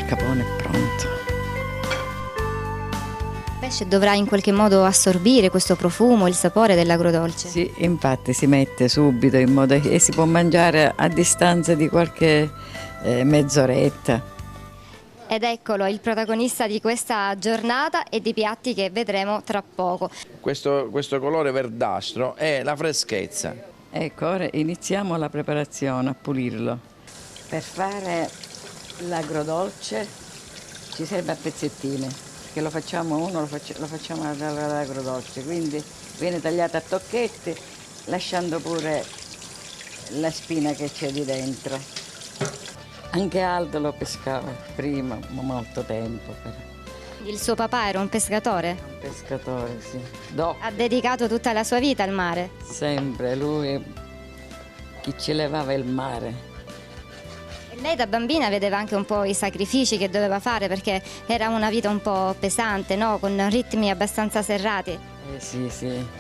capone è pronto. Il pesce dovrà in qualche modo assorbire questo profumo, il sapore dell'agrodolce. Sì, infatti si mette subito in modo che si può mangiare a distanza di qualche mezz'oretta. Ed eccolo il protagonista di questa giornata e di piatti che vedremo tra poco. Questo colore verdastro è la freschezza. Ecco, ora iniziamo la preparazione, a pulirlo. Per fare l'agrodolce ci serve a pezzettini, che lo facciamo lo facciamo all'agrodolce, quindi viene tagliato a tocchetti, lasciando pure la spina che c'è di dentro. Anche Aldo lo pescava prima, ma molto tempo. Il suo papà era un pescatore? Un pescatore, sì. Ha dedicato tutta la sua vita al mare? Sempre, lui chi ci levava il mare. E lei da bambina vedeva anche un po' i sacrifici che doveva fare perché era una vita un po' pesante, no? Con ritmi abbastanza serrati. Sì,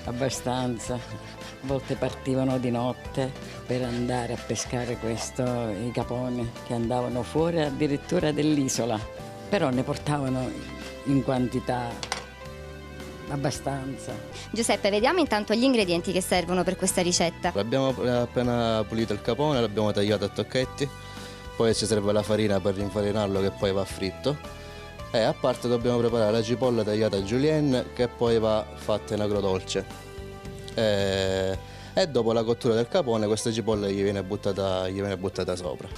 abbastanza. A volte partivano di notte per andare a pescare i caponi che andavano fuori addirittura dell'isola, però ne portavano in quantità abbastanza. Giuseppe, vediamo intanto gli ingredienti che servono per questa ricetta. Abbiamo appena pulito il capone, l'abbiamo tagliato a tocchetti, poi ci serve la farina per rinfarinarlo che poi va fritto e a parte dobbiamo preparare la cipolla tagliata a julienne che poi va fatta in agrodolce. E dopo la cottura del capone questa cipolla gli viene buttata sopra.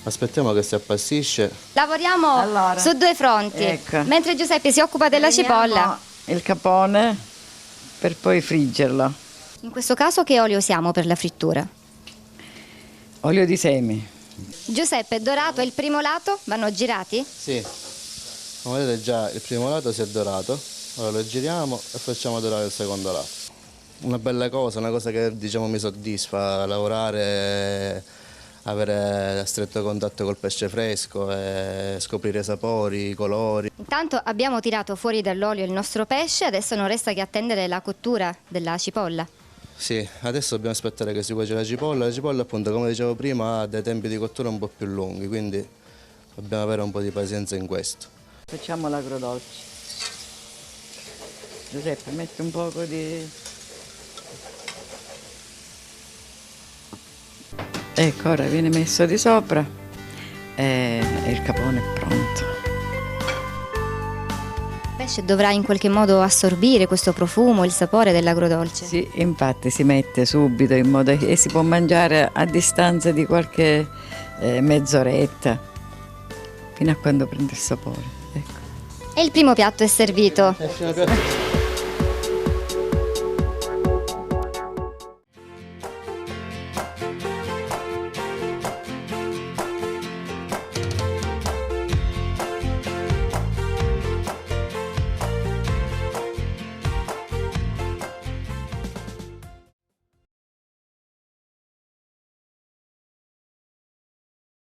Aspettiamo che si appassisce. Lavoriamo su due fronti, ecco. Mentre Giuseppe si occupa della cipolla. Il capone per poi friggerlo. In questo caso che olio usiamo per la frittura? Olio di semi. Giuseppe, dorato il primo lato, vanno girati? Sì, come vedete già il primo lato si è dorato, ora lo giriamo e facciamo dorare il secondo lato. Una bella cosa, una cosa che diciamo mi soddisfa, lavorare, avere stretto contatto col pesce fresco e scoprire i sapori, i colori. Intanto abbiamo tirato fuori dall'olio il nostro pesce, adesso non resta che attendere la cottura della cipolla. Sì, adesso dobbiamo aspettare che si cuoce la cipolla appunto come dicevo prima ha dei tempi di cottura un po' più lunghi, quindi dobbiamo avere un po' di pazienza in questo. Facciamo l'agrodolce. Giuseppe, metti un poco di... Ecco, ora viene messo di sopra e il capone è pronto. Il pesce dovrà in qualche modo assorbire questo profumo, il sapore dell'agrodolce. Sì, infatti si mette subito in modo che si può mangiare a distanza di qualche mezz'oretta, fino a quando prende il sapore. Ecco. E il primo piatto è servito.